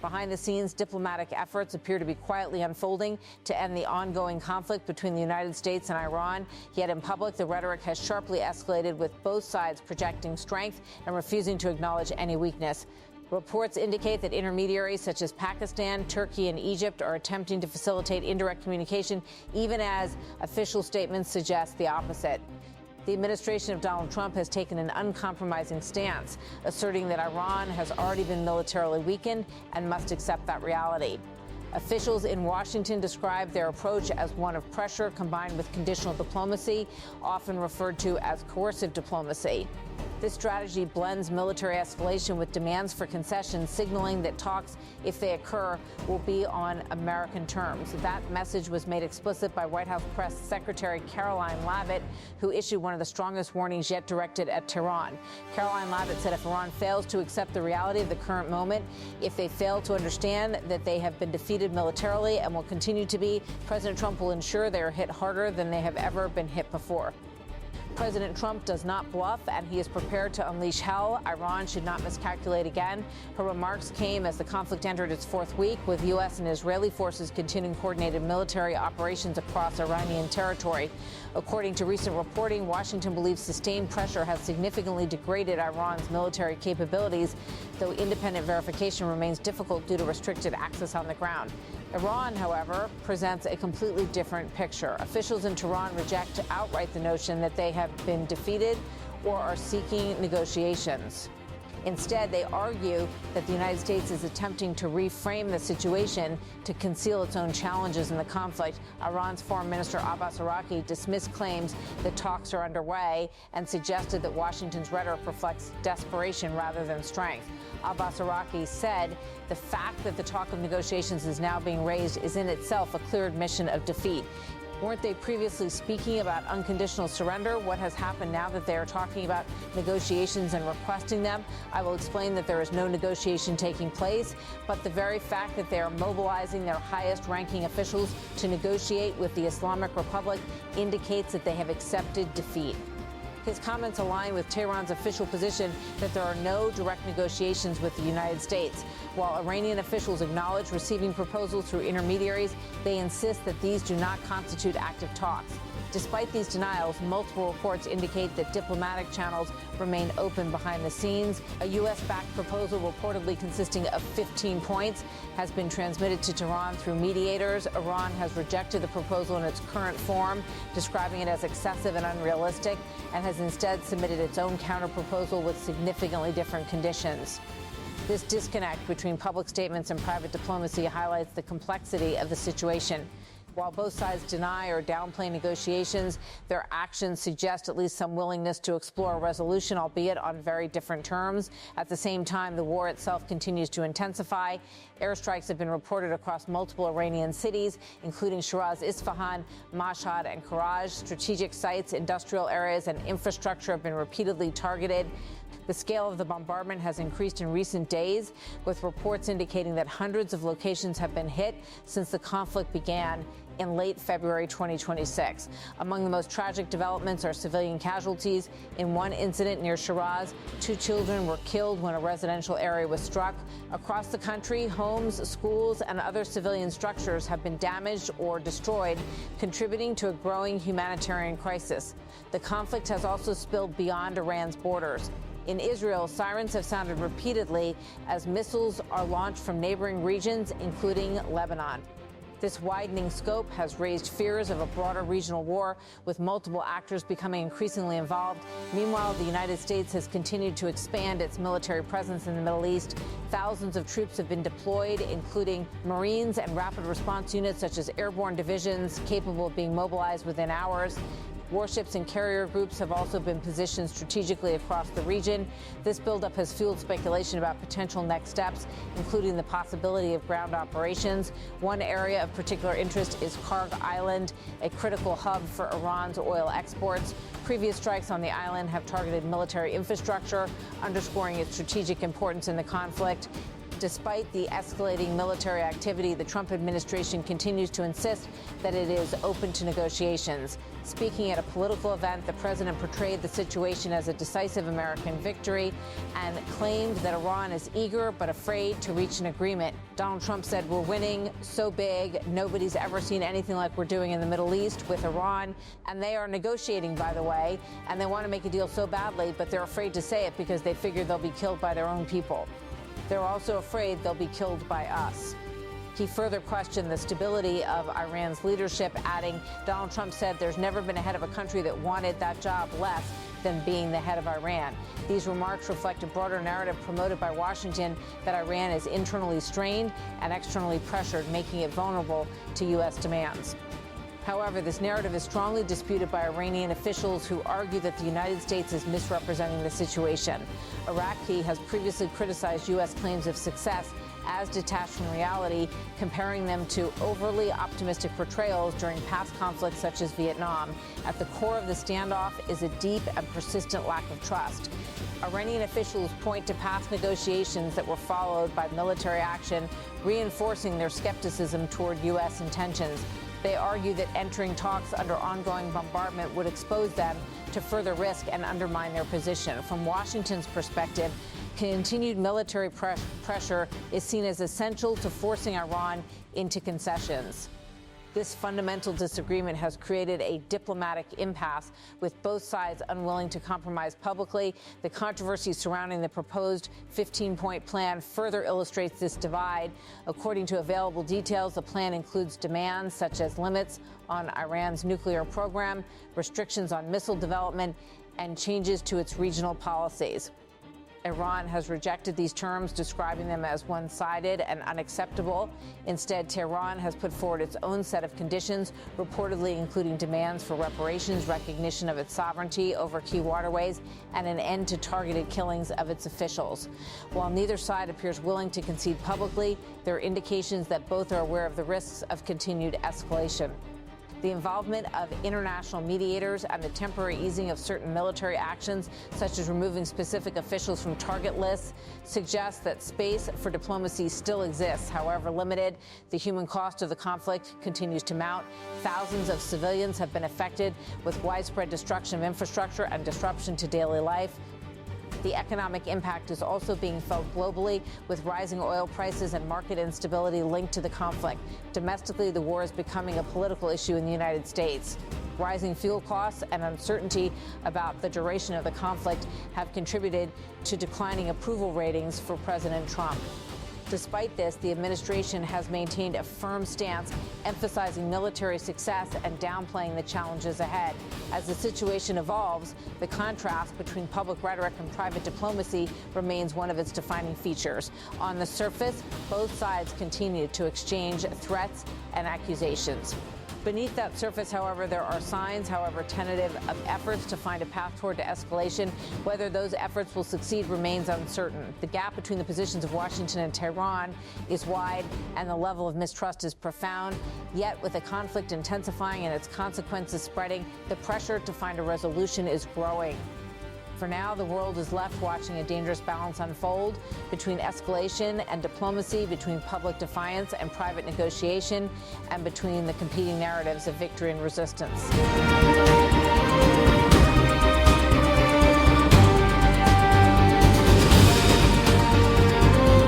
Behind the scenes, diplomatic efforts appear to be quietly unfolding to end the ongoing conflict between the United States and Iran. Yet in public, the rhetoric has sharply escalated, with both sides projecting strength and refusing to acknowledge any weakness. Reports indicate that intermediaries such as Pakistan, Turkey, and Egypt are attempting to facilitate indirect communication, even as official statements suggest the opposite. The administration of Donald Trump has taken an uncompromising stance, asserting that Iran has already been militarily weakened and must accept that reality. Officials in Washington describe their approach as one of pressure combined with conditional diplomacy, often referred to as coercive diplomacy. This strategy blends military escalation with demands for concessions, signaling that talks, if they occur, will be on American terms. That message was made explicit by White House Press Secretary Caroline Leavitt, who issued one of the strongest warnings yet directed at Tehran. Caroline Leavitt said if Iran fails to accept the reality of the current moment, if they fail to understand that they have been defeated militarily and will continue to be, President Trump will ensure they are hit harder than they have ever been hit before. President Trump does not bluff, and he is prepared to unleash hell. Iran should not miscalculate again. Her remarks came as the conflict entered its fourth week, with U.S. and Israeli forces continuing coordinated military operations across Iranian territory. According to recent reporting, Washington believes sustained pressure has significantly degraded Iran's military capabilities, though independent verification remains difficult due to restricted access on the ground. Iran, however, presents a completely different picture. Officials in Tehran reject outright the notion that they have been defeated or are seeking negotiations. Instead, they argue that the United States is attempting to reframe the situation to conceal its own challenges in the conflict. Iran's Foreign Minister Abbas Araqi dismissed claims that talks are underway and suggested that Washington's rhetoric reflects desperation rather than strength. Abbas Araqi said the fact that the talk of negotiations is now being raised is in itself a clear admission of defeat. Weren't they previously speaking about unconditional surrender? What has happened now that they are talking about negotiations and requesting them? I will explain that there is no negotiation taking place, but the very fact that they are mobilizing their highest-ranking officials to negotiate with the Islamic Republic indicates that they have accepted defeat. His comments align with Tehran's official position that there are no direct negotiations with the United States. While Iranian officials acknowledge receiving proposals through intermediaries, they insist that these do not constitute active talks. Despite these denials, multiple reports indicate that diplomatic channels remain open behind the scenes. A U.S.-backed proposal reportedly consisting of 15 points has been transmitted to Tehran through mediators. Iran has rejected the proposal in its current form, describing it as excessive and unrealistic, and has instead submitted its own counterproposal with significantly different conditions. This disconnect between public statements and private diplomacy highlights the complexity of the situation. While both sides deny or downplay negotiations, their actions suggest at least some willingness to explore a resolution, albeit on very different terms. At the same time, the war itself continues to intensify. Airstrikes have been reported across multiple Iranian cities, including Shiraz, Isfahan, Mashhad, and Karaj. Strategic sites, industrial areas, and infrastructure have been repeatedly targeted. The scale of the bombardment has increased in recent days, with reports indicating that hundreds of locations have been hit since the conflict began in late February 2026. Among the most tragic developments are civilian casualties. In one incident near Shiraz, 2 children were killed when a residential area was struck. Across the country, homes, schools, and other civilian structures have been damaged or destroyed, contributing to a growing humanitarian crisis. The conflict has also spilled beyond Iran's borders. In Israel, sirens have sounded repeatedly as missiles are launched from neighboring regions, including Lebanon. This widening scope has raised fears of a broader regional war, with multiple actors becoming increasingly involved. Meanwhile, the United States has continued to expand its military presence in the Middle East. Thousands of troops have been deployed, including Marines and rapid response units such as airborne divisions capable of being mobilized within hours. Warships and carrier groups have also been positioned strategically across the region. This buildup has fueled speculation about potential next steps, including the possibility of ground operations. One area of particular interest is Karg Island, a critical hub for Iran's oil exports. Previous strikes on the island have targeted military infrastructure, underscoring its strategic importance in the conflict. Despite the escalating military activity, the Trump administration continues to insist that it is open to negotiations. Speaking at a political event, the president portrayed the situation as a decisive American victory and claimed that Iran is eager but afraid to reach an agreement. Donald Trump said, "We're winning so big, nobody's ever seen anything like we're doing in the Middle East with Iran." And they are negotiating, by the way, and they want to make a deal so badly, but they're afraid to say it because they figure they'll be killed by their own people. They're also afraid they'll be killed by us. He further questioned the stability of Iran's leadership, adding, Donald Trump said there's never been a head of a country that wanted that job less than being the head of Iran. These remarks reflect a broader narrative promoted by Washington that Iran is internally strained and externally pressured, making it vulnerable to U.S. demands. However, this narrative is strongly disputed by Iranian officials who argue that the United States is misrepresenting the situation. Iraqi has previously criticized U.S. claims of success as detached from reality, comparing them to overly optimistic portrayals during past conflicts such as Vietnam. At the core of the standoff is a deep and persistent lack of trust. Iranian officials point to past negotiations that were followed by military action, reinforcing their skepticism toward U.S. intentions. They argue that entering talks under ongoing bombardment would expose them to further risk and undermine their position. From Washington's perspective, continued military pressure is seen as essential to forcing Iran into concessions. This fundamental disagreement has created a diplomatic impasse, with both sides unwilling to compromise publicly. The controversy surrounding the proposed 15-point plan further illustrates this divide. According to available details, the plan includes demands such as limits on Iran's nuclear program, restrictions on missile development, and changes to its regional policies. Iran has rejected these terms, describing them as one-sided and unacceptable. Instead, Tehran has put forward its own set of conditions, reportedly including demands for reparations, recognition of its sovereignty over key waterways, and an end to targeted killings of its officials. While neither side appears willing to concede publicly, there are indications that both are aware of the risks of continued escalation. The involvement of international mediators and the temporary easing of certain military actions, such as removing specific officials from target lists, suggests that space for diplomacy still exists. However limited, the human cost of the conflict continues to mount. Thousands of civilians have been affected, with widespread destruction of infrastructure and disruption to daily life. The economic impact is also being felt globally, with rising oil prices and market instability linked to the conflict. Domestically, the war is becoming a political issue in the United States. Rising fuel costs and uncertainty about the duration of the conflict have contributed to declining approval ratings for President Trump. Despite this, the administration has maintained a firm stance, emphasizing military success and downplaying the challenges ahead. As the situation evolves, the contrast between public rhetoric and private diplomacy remains one of its defining features. On the surface, both sides continue to exchange threats and accusations. Beneath that surface, however, there are signs, however tentative, of efforts to find a path toward escalation. Whether those efforts will succeed remains uncertain. The gap between the positions of Washington and Tehran is wide, and the level of mistrust is profound. Yet, with the conflict intensifying and its consequences spreading, the pressure to find a resolution is growing. For now, the world is left watching a dangerous balance unfold between escalation and diplomacy, between public defiance and private negotiation, and between the competing narratives of victory and resistance.